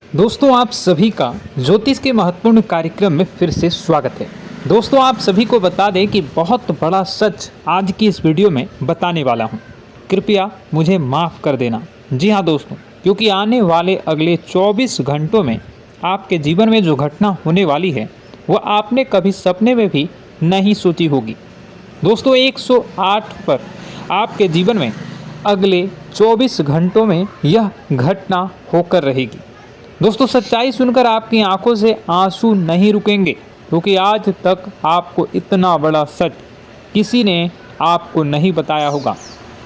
दोस्तों आप सभी का ज्योतिष के महत्वपूर्ण कार्यक्रम में फिर से स्वागत है। दोस्तों आप सभी को बता दें कि बहुत बड़ा सच आज की इस वीडियो में बताने वाला हूं। कृपया मुझे माफ़ कर देना। जी हां दोस्तों, क्योंकि आने वाले अगले 24 घंटों में आपके जीवन में जो घटना होने वाली है वह आपने कभी सपने में भी नहीं सोची होगी। दोस्तों 108 पर आपके जीवन में अगले 24 घंटों में यह घटना होकर रहेगी। दोस्तों सच्चाई सुनकर आपकी आंखों से आंसू नहीं रुकेंगे, क्योंकि आज तक आपको इतना बड़ा सच किसी ने आपको नहीं बताया होगा।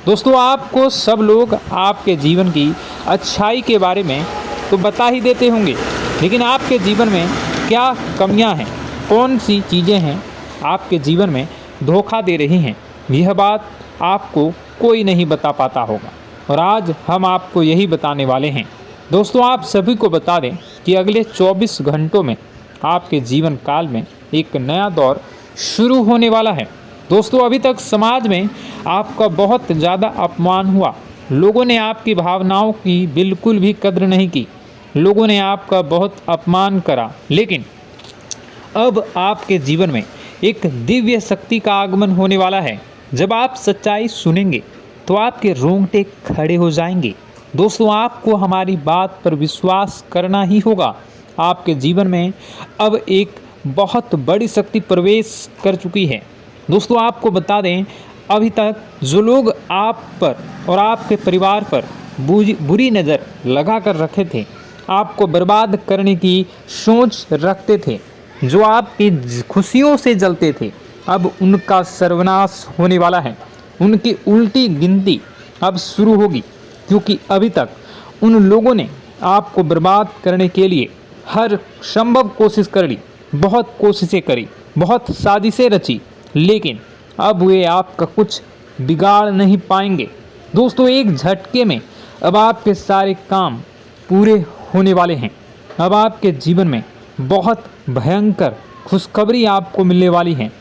दोस्तों आपको सब लोग आपके जीवन की अच्छाई के बारे में तो बता ही देते होंगे, लेकिन आपके जीवन में क्या कमियां हैं, कौन सी चीज़ें हैं आपके जीवन में धोखा दे रही हैं, यह बात आपको कोई नहीं बता पाता होगा। और आज हम आपको यही बताने वाले हैं। दोस्तों आप सभी को बता दें कि अगले 24 घंटों में आपके जीवन काल में एक नया दौर शुरू होने वाला है। दोस्तों अभी तक समाज में आपका बहुत ज़्यादा अपमान हुआ, लोगों ने आपकी भावनाओं की बिल्कुल भी कद्र नहीं की, लोगों ने आपका बहुत अपमान करा, लेकिन अब आपके जीवन में एक दिव्य शक्ति का आगमन होने वाला है। जब आप सच्चाई सुनेंगे तो आपके रोंगटे खड़े हो जाएंगे। दोस्तों आपको हमारी बात पर विश्वास करना ही होगा। आपके जीवन में अब एक बहुत बड़ी शक्ति प्रवेश कर चुकी है। दोस्तों आपको बता दें, अभी तक जो लोग आप पर और आपके परिवार पर बुरी नज़र लगा कर रखे थे, आपको बर्बाद करने की सोच रखते थे, जो आपकी खुशियों से जलते थे, अब उनका सर्वनाश होने वाला है। उनकी उल्टी गिनती अब शुरू होगी, क्योंकि अभी तक उन लोगों ने आपको बर्बाद करने के लिए हर संभव कोशिश कर ली, बहुत कोशिशें करी, बहुत साजिशें रची, लेकिन अब वे आपका कुछ बिगाड़ नहीं पाएंगे। दोस्तों एक झटके में अब आपके सारे काम पूरे होने वाले हैं। अब आपके जीवन में बहुत भयंकर खुशखबरी आपको मिलने वाली है।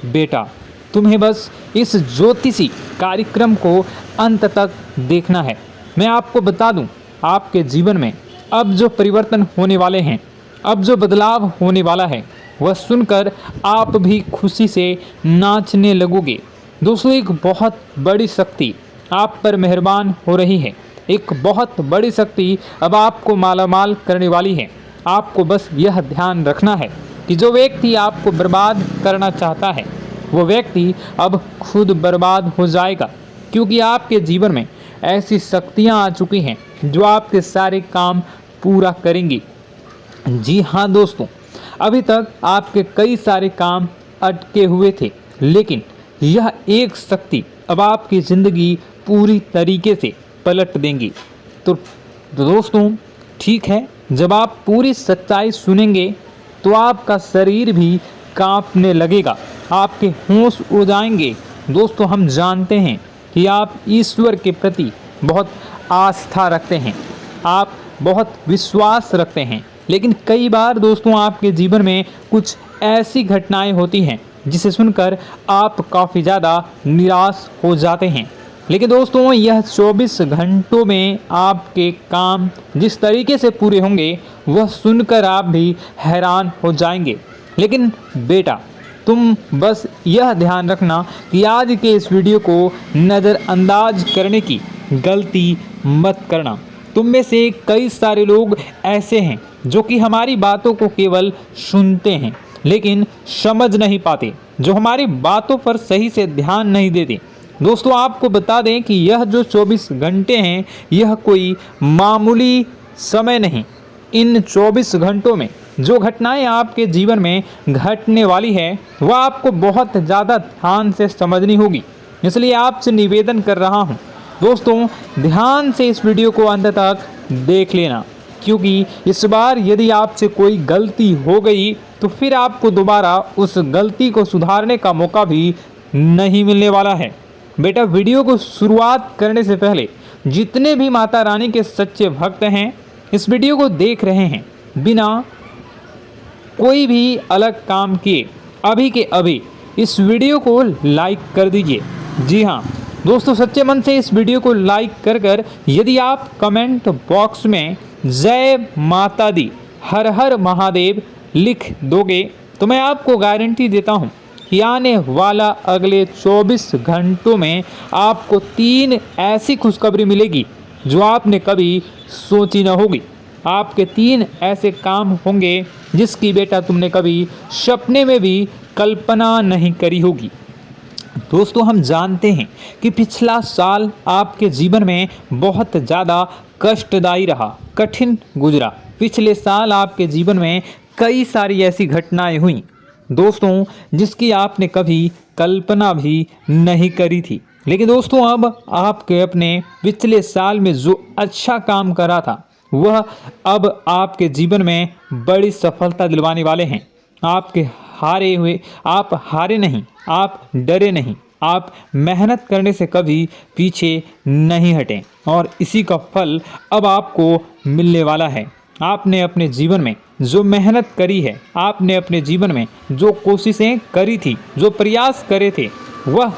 बेटा तुम्हें बस इस ज्योतिषी कार्यक्रम को अंत तक देखना है। मैं आपको बता दूं, आपके जीवन में अब जो परिवर्तन होने वाले हैं, अब जो बदलाव होने वाला है, वह सुनकर आप भी खुशी से नाचने लगोगे। दोस्तों एक बहुत बड़ी शक्ति आप पर मेहरबान हो रही है। एक बहुत बड़ी शक्ति अब आपको मालामाल करने वाली है। आपको बस यह ध्यान रखना है कि जो व्यक्ति आपको बर्बाद करना चाहता है, वो व्यक्ति अब खुद बर्बाद हो जाएगा, क्योंकि आपके जीवन में ऐसी शक्तियां आ चुकी हैं जो आपके सारे काम पूरा करेंगी। जी हाँ दोस्तों, अभी तक आपके कई सारे काम अटके हुए थे, लेकिन यह एक शक्ति अब आपकी ज़िंदगी पूरी तरीके से पलट देंगी। तो दोस्तों ठीक है, जब आप पूरी सच्चाई सुनेंगे तो आपका शरीर भी कांपने लगेगा, आपके होश उड़ जाएंगे। दोस्तों हम जानते हैं कि आप ईश्वर के प्रति बहुत आस्था रखते हैं, आप बहुत विश्वास रखते हैं, लेकिन कई बार दोस्तों आपके जीवन में कुछ ऐसी घटनाएं होती हैं जिसे सुनकर आप काफ़ी ज़्यादा निराश हो जाते हैं। लेकिन दोस्तों यह 24 घंटों में आपके काम जिस तरीके से पूरे होंगे वह सुनकर आप भी हैरान हो जाएंगे। लेकिन बेटा तुम बस यह ध्यान रखना कि आज के इस वीडियो को नज़रअंदाज करने की गलती मत करना। तुम में से कई सारे लोग ऐसे हैं जो कि हमारी बातों को केवल सुनते हैं लेकिन समझ नहीं पाते, जो हमारी बातों पर सही से ध्यान नहीं देते। दोस्तों आपको बता दें कि यह जो 24 घंटे हैं यह कोई मामूली समय नहीं। इन 24 घंटों में जो घटनाएं आपके जीवन में घटने वाली है वह आपको बहुत ज़्यादा ध्यान से समझनी होगी। इसलिए आपसे निवेदन कर रहा हूं दोस्तों, ध्यान से इस वीडियो को अंत तक देख लेना, क्योंकि इस बार यदि आपसे कोई गलती हो गई तो फिर आपको दोबारा उस गलती को सुधारने का मौका भी नहीं मिलने वाला है। बेटा वीडियो को शुरुआत करने से पहले जितने भी माता रानी के सच्चे भक्त हैं इस वीडियो को देख रहे हैं, बिना कोई भी अलग काम किए अभी के अभी इस वीडियो को लाइक कर दीजिए। जी हाँ दोस्तों, सच्चे मन से इस वीडियो को लाइक कर यदि आप कमेंट बॉक्स में जय माता दी, हर हर महादेव लिख दोगे तो मैं आपको गारंटी देता हूँ कि आने वाला अगले 24 घंटों में आपको 3 ऐसी खुशखबरी मिलेगी जो आपने कभी सोची न होगी। आपके 3 ऐसे काम होंगे जिसकी बेटा तुमने कभी सपने में भी कल्पना नहीं करी होगी। दोस्तों, हम जानते हैं कि पिछला साल आपके जीवन में बहुत ज़्यादा कष्टदायी रहा, कठिन गुजरा। पिछले साल आपके जीवन में कई सारी ऐसी घटनाएं हुई दोस्तों जिसकी आपने कभी कल्पना भी नहीं करी थी। लेकिन दोस्तों, अब आपके अपने पिछले साल में जो अच्छा काम करा था वह अब आपके जीवन में बड़ी सफलता दिलवाने वाले हैं। आप हारे नहीं, आप डरे नहीं, आप मेहनत करने से कभी पीछे नहीं हटें और इसी का फल अब आपको मिलने वाला है। आपने अपने जीवन में जो मेहनत करी है, आपने अपने जीवन में जो कोशिशें करी थी, जो प्रयास करे थे, वह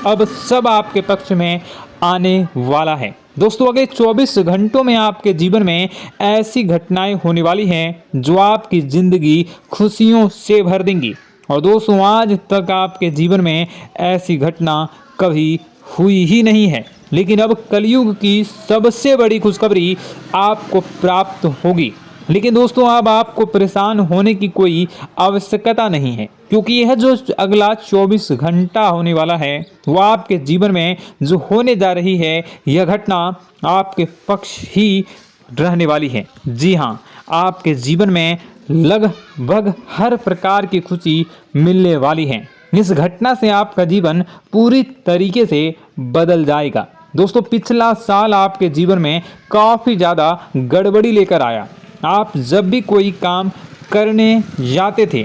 अब सब आपके पक्ष में आने वाला है। दोस्तों, अगले 24 घंटों में आपके जीवन में ऐसी घटनाएं होने वाली हैं जो आपकी ज़िंदगी खुशियों से भर देंगी। और दोस्तों, आज तक आपके जीवन में ऐसी घटना कभी हुई ही नहीं है, लेकिन अब कलयुग की सबसे बड़ी खुशखबरी आपको प्राप्त होगी। लेकिन दोस्तों, अब आपको परेशान होने की कोई आवश्यकता नहीं है, क्योंकि यह जो अगला 24 घंटा होने वाला है वह आपके जीवन में जो होने जा रही है यह घटना आपके पक्ष ही रहने वाली है। जी हाँ, आपके जीवन में लगभग हर प्रकार की खुशी मिलने वाली है। इस घटना से आपका जीवन पूरी तरीके से बदल जाएगा। दोस्तों, पिछला साल आपके जीवन में काफ़ी ज़्यादा गड़बड़ी लेकर आया। आप जब भी कोई काम करने जाते थे,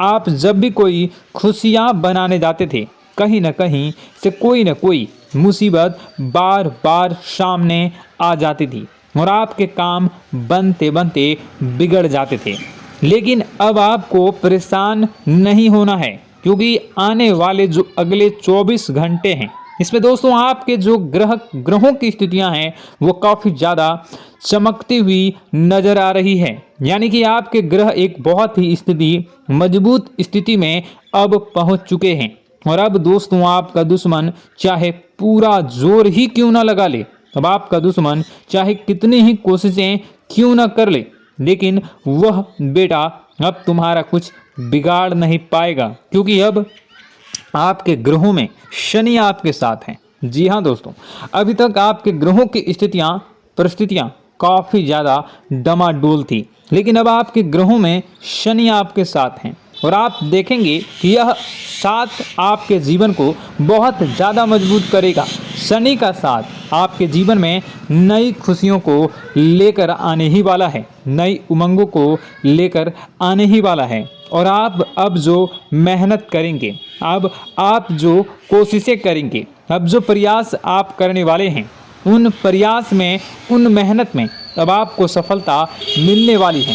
आप जब भी कोई खुशियाँ बनाने जाते थे, कहीं न कहीं से कोई न कोई मुसीबत बार बार सामने आ जाती थी और आपके काम बनते बनते बिगड़ जाते थे। लेकिन अब आपको परेशान नहीं होना है, क्योंकि आने वाले जो अगले 24 घंटे हैं इसमें दोस्तों आपके जो ग्रहों की स्थितियां हैं वो काफ़ी ज़्यादा चमकती हुई नज़र आ रही है। यानी कि आपके ग्रह एक बहुत ही मजबूत स्थिति में अब पहुंच चुके हैं। और अब दोस्तों, आपका दुश्मन चाहे पूरा जोर ही क्यों ना लगा ले, अब आपका दुश्मन चाहे कितनी ही कोशिशें क्यों ना कर ले, लेकिन वह बेटा अब तुम्हारा कुछ बिगाड़ नहीं पाएगा, क्योंकि अब आपके ग्रहों में शनि आपके साथ हैं। जी हाँ दोस्तों, अभी तक आपके ग्रहों की परिस्थितियाँ काफ़ी ज़्यादा डमाडोल थी, लेकिन अब आपके ग्रहों में शनि आपके साथ हैं और आप देखेंगे कि यह साथ आपके जीवन को बहुत ज़्यादा मजबूत करेगा। शनि का साथ आपके जीवन में नई खुशियों को लेकर आने ही वाला है, नई उमंगों को लेकर आने ही वाला है। और आप अब जो मेहनत करेंगे, अब आप जो कोशिशें करेंगे, अब जो प्रयास आप करने वाले हैं, उन प्रयास में, उन मेहनत में अब आपको सफलता मिलने वाली है।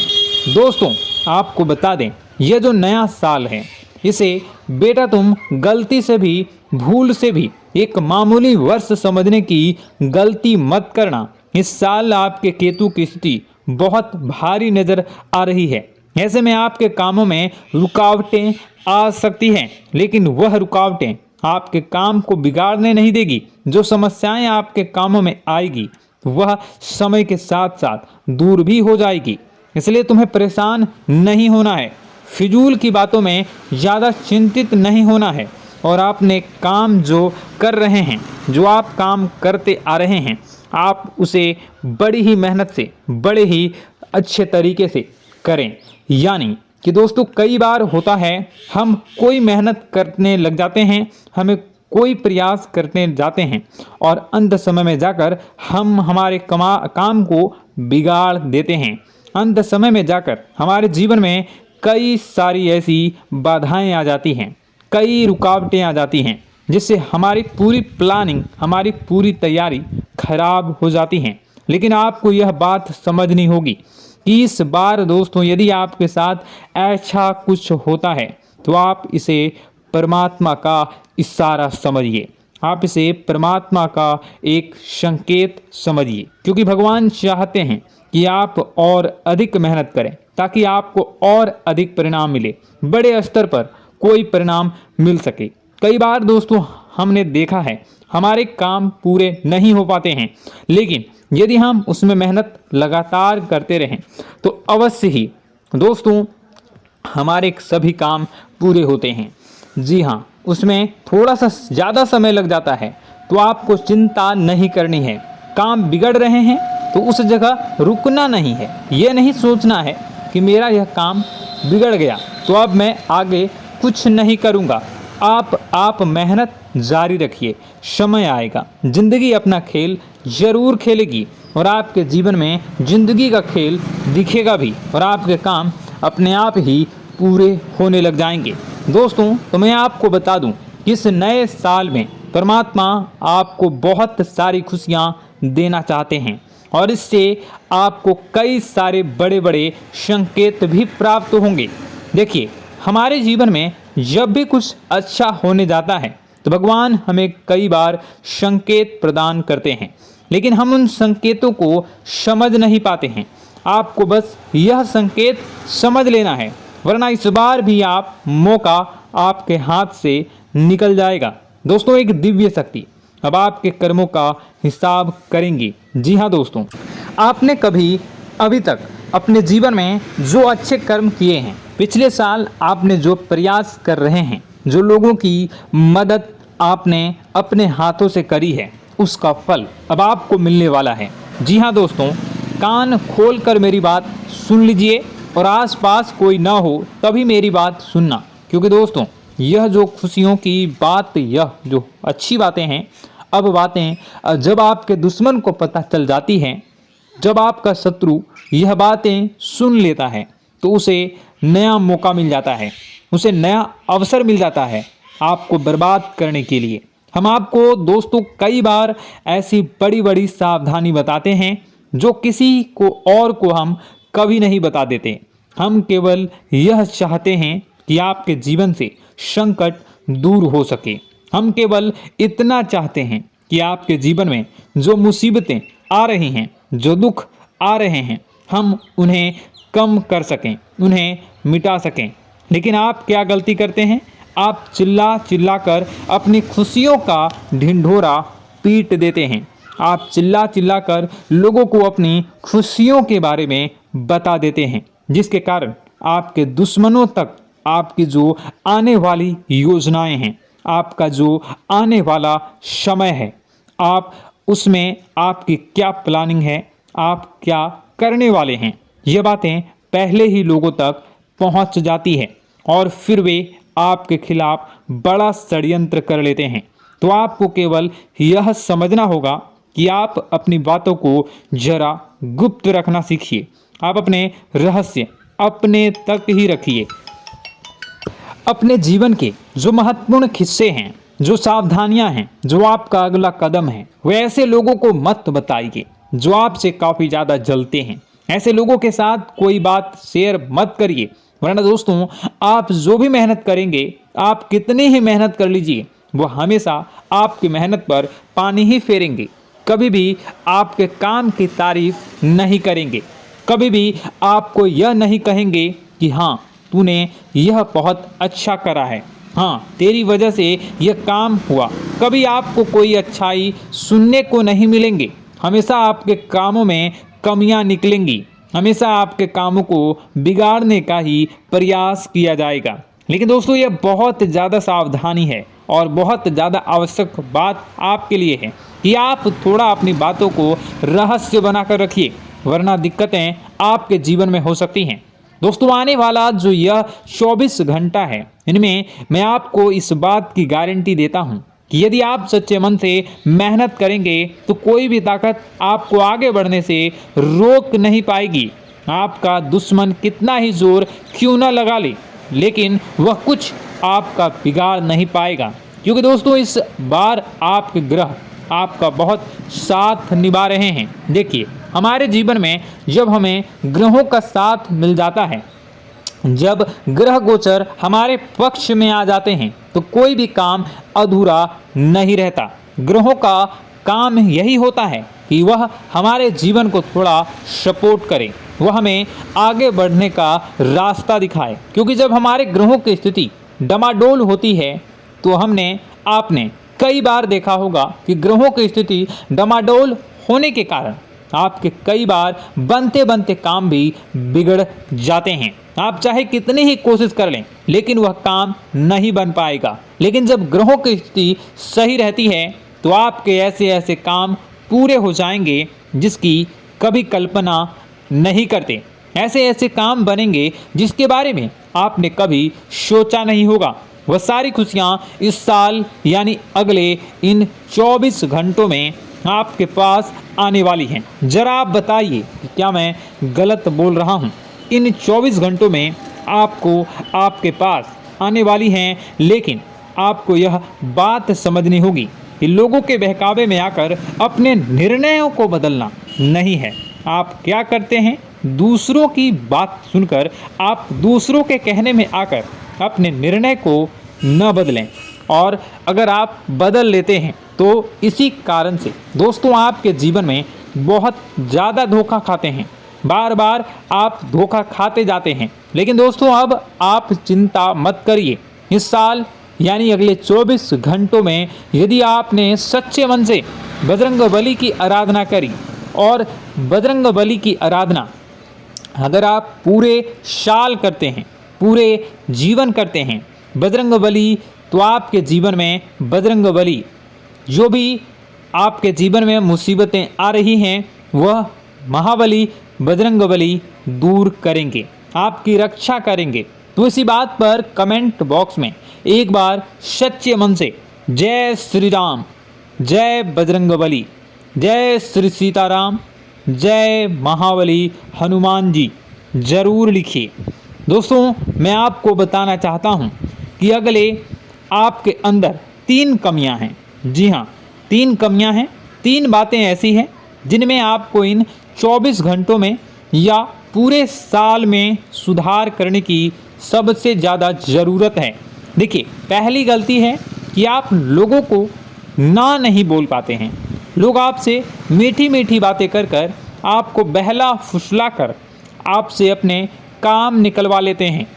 दोस्तों, आपको बता दें, यह जो नया साल है इसे बेटा तुम गलती से भी, भूल से भी एक मामूली वर्ष समझने की गलती मत करना। इस साल आपके केतु की स्थिति बहुत भारी नज़र आ रही है। ऐसे में आपके कामों में रुकावटें आ सकती हैं, लेकिन वह रुकावटें आपके काम को बिगाड़ने नहीं देगी। जो समस्याएं आपके कामों में आएगी वह समय के साथ साथ दूर भी हो जाएगी। इसलिए तुम्हें परेशान नहीं होना है, फिजूल की बातों में ज़्यादा चिंतित नहीं होना है। और आपने काम जो कर रहे हैं, जो आप काम करते आ रहे हैं, आप उसे बड़ी ही मेहनत से, बड़े ही अच्छे तरीके से करें। यानी कि दोस्तों, कई बार होता है हम कोई मेहनत करने लग जाते हैं, हमें कोई प्रयास करने जाते हैं और अंत समय में जाकर हम हमारे काम को बिगाड़ देते हैं। अंत समय में जाकर हमारे जीवन में कई सारी ऐसी बाधाएं आ जाती हैं, कई रुकावटें आ जाती हैं, जिससे हमारी पूरी प्लानिंग, हमारी पूरी तैयारी खराब हो जाती हैं। लेकिन आपको यह बात समझनी होगी कि इस बार दोस्तों, यदि आपके साथ ऐसा कुछ होता है तो आप इसे परमात्मा का इशारा समझिए। आप इसे परमात्मा का एक संकेत समझिए, क्योंकि भगवान चाहते हैं कि आप और अधिक मेहनत करें ताकि आपको और अधिक परिणाम मिले, बड़े स्तर पर कोई परिणाम मिल सके। कई बार दोस्तों हमने देखा है हमारे काम पूरे नहीं हो पाते हैं, लेकिन यदि हम उसमें मेहनत लगातार करते रहें तो अवश्य ही दोस्तों हमारे सभी काम पूरे होते हैं। जी हाँ, उसमें थोड़ा सा ज़्यादा समय लग जाता है तो आपको चिंता नहीं करनी है। काम बिगड़ रहे हैं तो उस जगह रुकना नहीं है, ये नहीं सोचना है कि मेरा यह काम बिगड़ गया तो अब मैं आगे कुछ नहीं करूँगा। आप मेहनत जारी रखिए, समय आएगा, ज़िंदगी अपना खेल ज़रूर खेलेगी और आपके जीवन में ज़िंदगी का खेल दिखेगा भी और आपके काम अपने आप ही पूरे होने लग जाएंगे। दोस्तों तो मैं आपको बता दूं कि इस नए साल में परमात्मा आपको बहुत सारी खुशियां देना चाहते हैं और इससे आपको कई सारे बड़े बड़े संकेत भी प्राप्त होंगे। देखिए, हमारे जीवन में जब भी कुछ अच्छा होने जाता है तो भगवान हमें कई बार संकेत प्रदान करते हैं, लेकिन हम उन संकेतों को समझ नहीं पाते हैं। आपको बस यह संकेत समझ लेना है, वरना इस बार भी आप मौका आपके हाथ से निकल जाएगा। दोस्तों, एक दिव्य शक्ति अब आपके कर्मों का हिसाब करेंगी। जी हाँ दोस्तों, आपने कभी अभी तक अपने जीवन में जो अच्छे कर्म किए हैं, पिछले साल आपने जो प्रयास कर रहे हैं, जो लोगों की मदद आपने अपने हाथों से करी है, उसका फल अब आपको मिलने वाला है। जी हाँ दोस्तों, कान खोलकर मेरी बात सुन लीजिए और आसपास कोई ना हो तभी मेरी बात सुनना, क्योंकि दोस्तों यह जो खुशियों की बात, यह जो अच्छी बातें हैं, अब बातें जब आपके दुश्मन को पता चल जाती हैं, जब आपका शत्रु यह बातें सुन लेता है तो उसे नया मौका मिल जाता है, उसे नया अवसर मिल जाता है आपको बर्बाद करने के लिए। हम आपको दोस्तों कई बार ऐसी बड़ी बड़ी सावधानी बताते हैं जो किसी को और को हम कभी नहीं बता देते। हम केवल यह चाहते हैं कि आपके जीवन से संकट दूर हो सके। हम केवल इतना चाहते हैं कि आपके जीवन में जो मुसीबतें आ रही हैं, जो दुख आ रहे हैं, हम उन्हें कम कर सकें, उन्हें मिटा सकें। लेकिन आप क्या गलती करते हैं? आप चिल्ला चिल्ला कर अपनी खुशियों का ढिंढोरा पीट देते हैं। आप चिल्ला चिल्ला कर लोगों को अपनी खुशियों के बारे में बता देते हैं, जिसके कारण आपके दुश्मनों तक आपकी जो आने वाली योजनाएं हैं, आपका जो आने वाला समय है, आप उसमें आपकी क्या प्लानिंग है, आप क्या करने वाले हैं, ये बातें पहले ही लोगों तक पहुंच जाती है और फिर वे आपके खिलाफ बड़ा षड्यंत्र कर लेते हैं। तो आपको केवल यह समझना होगा कि आप अपनी बातों को जरा गुप्त रखना सीखिए। आप अपने रहस्य अपने तक ही रखिए। अपने जीवन के जो महत्वपूर्ण हिस्से हैं, जो सावधानियां हैं, जो आपका अगला कदम है, वे ऐसे लोगों को मत बताइए जो आपसे काफ़ी ज़्यादा जलते हैं। ऐसे लोगों के साथ कोई बात शेयर मत करिए, वरना दोस्तों आप जो भी मेहनत करेंगे, आप कितनी ही मेहनत कर लीजिए, वो हमेशा आपकी मेहनत पर पानी ही फेरेंगे। कभी भी आपके काम की तारीफ नहीं करेंगे, कभी भी आपको यह नहीं कहेंगे कि हाँ तूने यह बहुत अच्छा करा है, हाँ तेरी वजह से यह काम हुआ। कभी आपको कोई अच्छाई सुनने को नहीं मिलेंगे। हमेशा आपके कामों में कमियां निकलेंगी, हमेशा आपके कामों को बिगाड़ने का ही प्रयास किया जाएगा। लेकिन दोस्तों यह बहुत ज़्यादा सावधानी है और बहुत ज़्यादा आवश्यक बात आपके लिए है कि आप थोड़ा अपनी बातों को रहस्य बनाकर रखिए, वरना दिक्कतें आपके जीवन में हो सकती हैं। दोस्तों आने वाला जो यह 24 घंटा है, इनमें मैं आपको इस बात की गारंटी देता हूँ कि यदि आप सच्चे मन से मेहनत करेंगे तो कोई भी ताकत आपको आगे बढ़ने से रोक नहीं पाएगी। आपका दुश्मन कितना ही जोर क्यों न लगा ले, लेकिन वह कुछ आपका बिगाड़ नहीं पाएगा, क्योंकि दोस्तों इस बार आपके ग्रह आपका बहुत साथ निभा रहे हैं। देखिए, हमारे जीवन में जब हमें ग्रहों का साथ मिल जाता है जब ग्रह गोचर हमारे पक्ष में आ जाते हैं तो कोई भी काम अधूरा नहीं रहता। ग्रहों का काम यही होता है कि वह हमारे जीवन को थोड़ा सपोर्ट करे, वह हमें आगे बढ़ने का रास्ता दिखाए। क्योंकि जब हमारे ग्रहों की स्थिति डमाडोल होती है तो आपने कई बार देखा होगा कि ग्रहों की स्थिति डमाडोल होने के कारण आपके कई बार बनते बनते काम भी बिगड़ जाते हैं। आप चाहे कितनी ही कोशिश कर लें लेकिन वह काम नहीं बन पाएगा। लेकिन जब ग्रहों की स्थिति सही रहती है तो आपके ऐसे ऐसे काम पूरे हो जाएंगे जिसकी कभी कल्पना नहीं करते। ऐसे ऐसे काम बनेंगे जिसके बारे में आपने कभी सोचा नहीं होगा। वह सारी खुशियाँ इस साल यानी अगले इन 24 घंटों में आपके पास आने वाली हैं। जरा आप बताइए कि क्या मैं गलत बोल रहा हूँ? इन 24 घंटों में आपको आपके पास आने वाली हैं, लेकिन आपको यह बात समझनी होगी कि लोगों के बहकावे में आकर अपने निर्णयों को बदलना नहीं है। आप क्या करते हैं? दूसरों की बात सुनकर आप दूसरों के कहने में आकर अपने निर्णय को न बदलें, और अगर आप बदल लेते हैं तो इसी कारण से दोस्तों आपके जीवन में बहुत ज़्यादा धोखा खाते हैं। बार बार आप धोखा खाते जाते हैं। लेकिन दोस्तों अब आप चिंता मत करिए। इस साल यानी अगले 24 घंटों में यदि आपने सच्चे मन से बजरंगबली की आराधना करी, और बजरंगबली की आराधना अगर आप पूरे साल करते हैं, पूरे जीवन करते हैं बजरंगबली, तो आपके जीवन में बजरंगबली जो भी आपके जीवन में मुसीबतें आ रही हैं वह महाबली बजरंगबली दूर करेंगे, आपकी रक्षा करेंगे। तो इसी बात पर कमेंट बॉक्स में एक बार सच्चे मन से जय श्री राम, जय बजरंगबली, जय श्री सीताराम, जय महाबली हनुमान जी जरूर लिखिए। दोस्तों मैं आपको बताना चाहता हूँ कि अगले आपके अंदर 3 कमियां हैं। जी हाँ, 3 कमियां हैं। 3 बातें ऐसी हैं जिनमें आपको इन 24 घंटों में या पूरे साल में सुधार करने की सबसे ज़्यादा ज़रूरत है। देखिए, पहली गलती है कि आप लोगों को ना नहीं बोल पाते हैं। लोग आपसे मीठी मीठी बातें कर कर आपको बहला फुसला कर आपसे अपने काम निकलवा लेते हैं।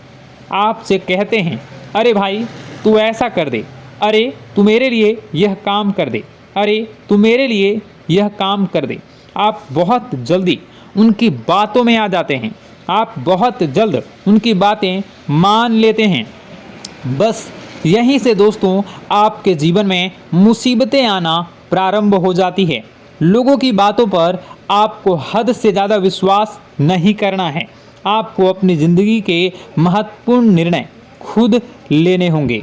आपसे कहते हैं, अरे भाई तू ऐसा कर दे, अरे तू मेरे लिए यह काम कर दे, अरे तू मेरे लिए यह काम कर दे। आप बहुत जल्दी उनकी बातों में आ जाते हैं, आप बहुत जल्द उनकी बातें मान लेते हैं। बस यहीं से दोस्तों आपके जीवन में मुसीबतें आना प्रारंभ हो जाती है। लोगों की बातों पर आपको हद से ज़्यादा विश्वास नहीं करना है। आपको अपनी ज़िंदगी के महत्वपूर्ण निर्णय खुद लेने होंगे।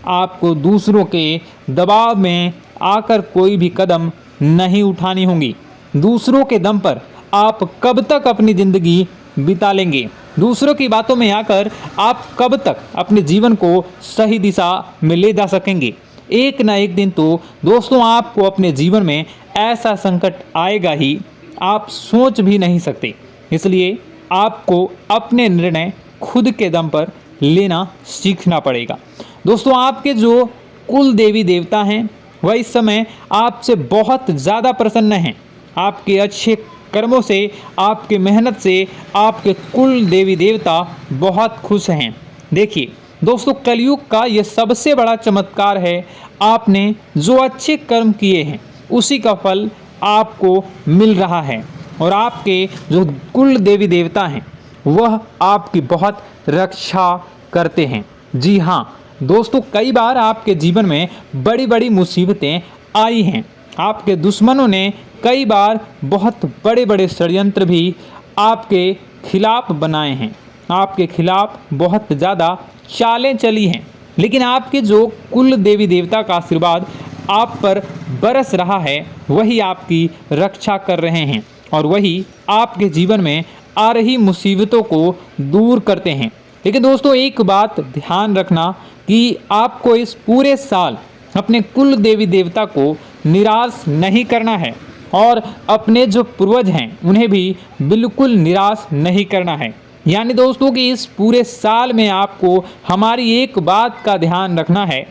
आपको दूसरों के दबाव में आकर कोई भी कदम नहीं उठानी होगी। दूसरों के दम पर आप कब तक अपनी ज़िंदगी बिता लेंगे? दूसरों की बातों में आकर आप कब तक अपने जीवन को सही दिशा में ले जा सकेंगे? एक ना एक दिन तो दोस्तों आपको अपने जीवन में ऐसा संकट आएगा ही, आप सोच भी नहीं सकते। इसलिए आपको अपने निर्णय खुद के दम पर लेना सीखना पड़ेगा। दोस्तों आपके जो कुल देवी देवता हैं वह इस समय आपसे बहुत ज़्यादा प्रसन्न हैं। आपके अच्छे कर्मों से, आपके मेहनत से आपके कुल देवी देवता बहुत खुश हैं। देखिए दोस्तों, कलयुग का ये सबसे बड़ा चमत्कार है। आपने जो अच्छे कर्म किए हैं उसी का फल आपको मिल रहा है, और आपके जो कुल देवी देवता हैं वह आपकी बहुत रक्षा करते हैं। जी हाँ दोस्तों, कई बार आपके जीवन में बड़ी बड़ी मुसीबतें आई हैं। आपके दुश्मनों ने कई बार बहुत बड़े बड़े षड्यंत्र भी आपके खिलाफ बनाए हैं। आपके खिलाफ बहुत ज़्यादा चालें चली हैं, लेकिन आपके जो कुल देवी देवता का आशीर्वाद आप पर बरस रहा है वही आपकी रक्षा कर रहे हैं, और वही आपके जीवन में आ रही मुसीबतों को दूर करते हैं। लेकिन दोस्तों एक बात ध्यान रखना कि आपको इस पूरे साल अपने कुल देवी देवता को निराश नहीं करना है, और अपने जो पूर्वज हैं उन्हें भी बिल्कुल निराश नहीं करना है। यानी दोस्तों कि इस पूरे साल में आपको हमारी एक बात का ध्यान रखना है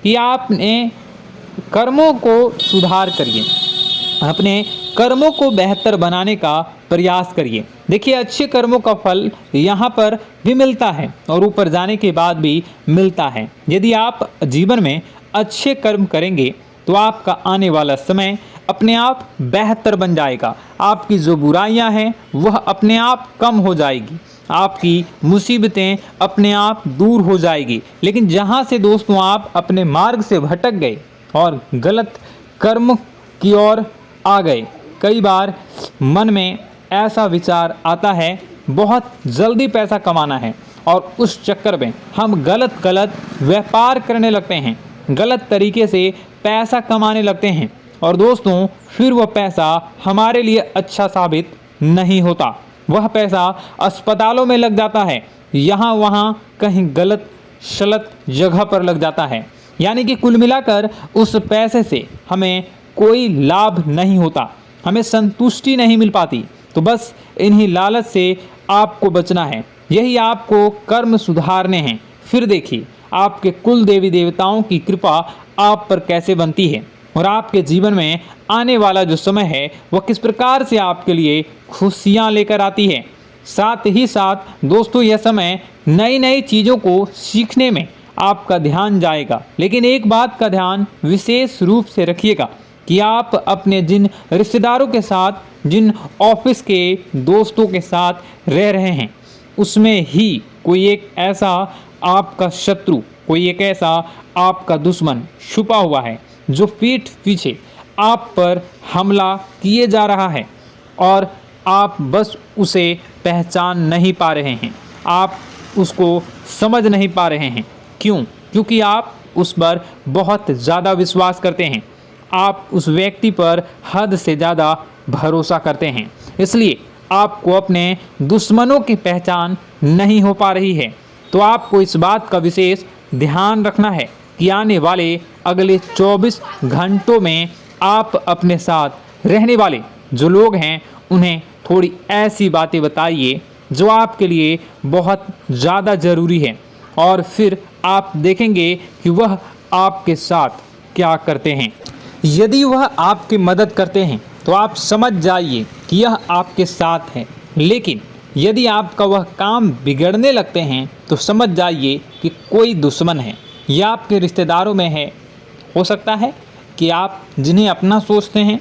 कि आपने कर्मों को सुधार करिए, अपने कर्मों को बेहतर बनाने का प्रयास करिए। देखिए, अच्छे कर्मों का फल यहाँ पर भी मिलता है और ऊपर जाने के बाद भी मिलता है। यदि आप जीवन में अच्छे कर्म करेंगे तो आपका आने वाला समय अपने आप बेहतर बन जाएगा। आपकी जो बुराइयां हैं वह अपने आप कम हो जाएगी, आपकी मुसीबतें अपने आप दूर हो जाएगी। लेकिन जहां से दोस्तों आप अपने मार्ग से भटक गए और गलत कर्म की ओर आ गए, कई बार मन में ऐसा विचार आता है बहुत जल्दी पैसा कमाना है और उस चक्कर में हम गलत व्यापार करने लगते हैं, गलत तरीके से पैसा कमाने लगते हैं और दोस्तों फिर वह पैसा हमारे लिए अच्छा साबित नहीं होता। वह पैसा अस्पतालों में लग जाता है, यहाँ वहाँ कहीं गलत शलत जगह पर लग जाता है। यानी कि कुल मिलाकर उस पैसे से हमें कोई लाभ नहीं होता, हमें संतुष्टि नहीं मिल पाती। तो बस इन्हीं लालच से आपको बचना है, यही आपको कर्म सुधारने हैं। फिर देखिए आपके कुल देवी देवताओं की कृपा आप पर कैसे बनती है और आपके जीवन में आने वाला जो समय है वह किस प्रकार से आपके लिए खुशियाँ लेकर आती है। साथ ही साथ दोस्तों यह समय नई नई चीज़ों को सीखने में आपका ध्यान जाएगा। लेकिन एक बात का ध्यान विशेष रूप से रखिएगा कि आप अपने जिन रिश्तेदारों के साथ, जिन ऑफिस के दोस्तों के साथ रह रहे हैं, उसमें ही कोई एक ऐसा आपका शत्रु, कोई एक ऐसा आपका दुश्मन छुपा हुआ है जो पीठ पीछे आप पर हमला किए जा रहा है और आप बस उसे पहचान नहीं पा रहे हैं, आप उसको समझ नहीं पा रहे हैं। क्यों? क्योंकि आप उस पर बहुत ज़्यादा विश्वास करते हैं, आप उस व्यक्ति पर हद से ज़्यादा भरोसा करते हैं, इसलिए आपको अपने दुश्मनों की पहचान नहीं हो पा रही है। तो आपको इस बात का विशेष ध्यान रखना है कि आने वाले अगले 24 घंटों में आप अपने साथ रहने वाले जो लोग हैं उन्हें थोड़ी ऐसी बातें बताइए जो आपके लिए बहुत ज़्यादा ज़रूरी है और फिर आप देखेंगे कि वह आपके साथ क्या करते हैं। यदि वह आपकी मदद करते हैं तो आप समझ जाइए कि यह आपके साथ है, लेकिन यदि आपका वह काम बिगड़ने लगते हैं तो समझ जाइए कि कोई दुश्मन है या आपके रिश्तेदारों में है। हो सकता है कि आप जिन्हें अपना सोचते हैं,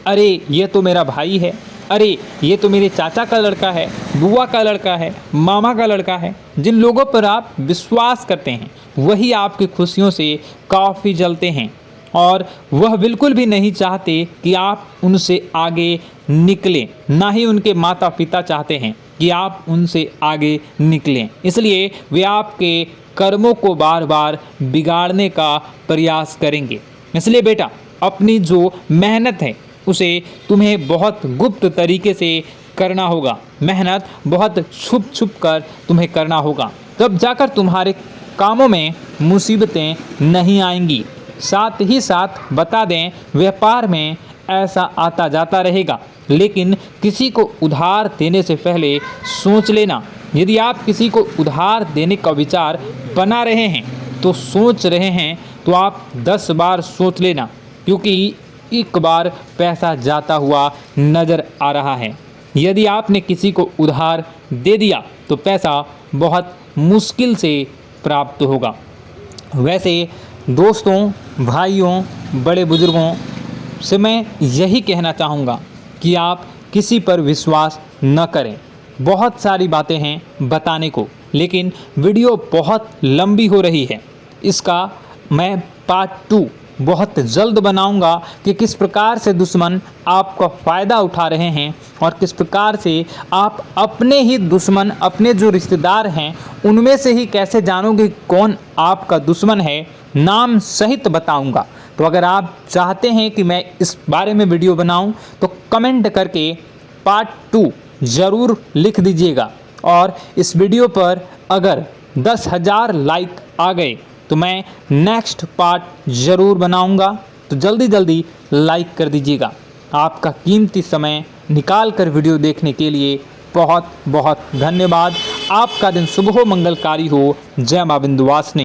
अरे ये तो मेरा भाई है, अरे ये तो मेरे चाचा का लड़का है, बुआ का लड़का है, मामा का लड़का है, जिन लोगों पर आप विश्वास करते हैं वही आपकी खुशियों से काफ़ी जलते हैं और वह बिल्कुल भी नहीं चाहते कि आप उनसे आगे निकलें, ना ही उनके माता पिता चाहते हैं कि आप उनसे आगे निकलें। इसलिए वे आपके कर्मों को बार बार बिगाड़ने का प्रयास करेंगे। इसलिए बेटा, अपनी जो मेहनत है उसे तुम्हें बहुत गुप्त तरीके से करना होगा, मेहनत बहुत छुप छुप कर तुम्हें करना होगा, तब जाकर तुम्हारे कामों में मुसीबतें नहीं आएंगी। साथ ही साथ बता दें, व्यापार में ऐसा आता जाता रहेगा, लेकिन किसी को उधार देने से पहले सोच लेना। यदि आप किसी को उधार देने का विचार बना रहे हैं तो सोच रहे हैं तो आप 10 बार सोच लेना, क्योंकि एक बार पैसा जाता हुआ नज़र आ रहा है। यदि आपने किसी को उधार दे दिया तो पैसा बहुत मुश्किल से प्राप्त होगा। वैसे दोस्तों, भाइयों, बड़े बुजुर्गों से मैं यही कहना चाहूँगा कि आप किसी पर विश्वास न करें। बहुत सारी बातें हैं बताने को, लेकिन वीडियो बहुत लंबी हो रही है। इसका मैं पार्ट 2 बहुत जल्द बनाऊंगा कि किस प्रकार से दुश्मन आपका फ़ायदा उठा रहे हैं और किस प्रकार से आप अपने ही दुश्मन, अपने जो रिश्तेदार हैं उनमें से ही कैसे जानोगे कौन आपका दुश्मन है, नाम सहित बताऊंगा। तो अगर आप चाहते हैं कि मैं इस बारे में वीडियो बनाऊं तो कमेंट करके पार्ट 2 ज़रूर लिख दीजिएगा। और इस वीडियो पर अगर 10,000 लाइक आ गए तो मैं नेक्स्ट पार्ट ज़रूर बनाऊंगा। तो जल्दी जल्दी लाइक कर दीजिएगा। आपका कीमती समय निकाल कर वीडियो देखने के लिए बहुत बहुत धन्यवाद। आपका दिन शुभ हो, मंगलकारी हो। जय मां विंध्यवासिनी।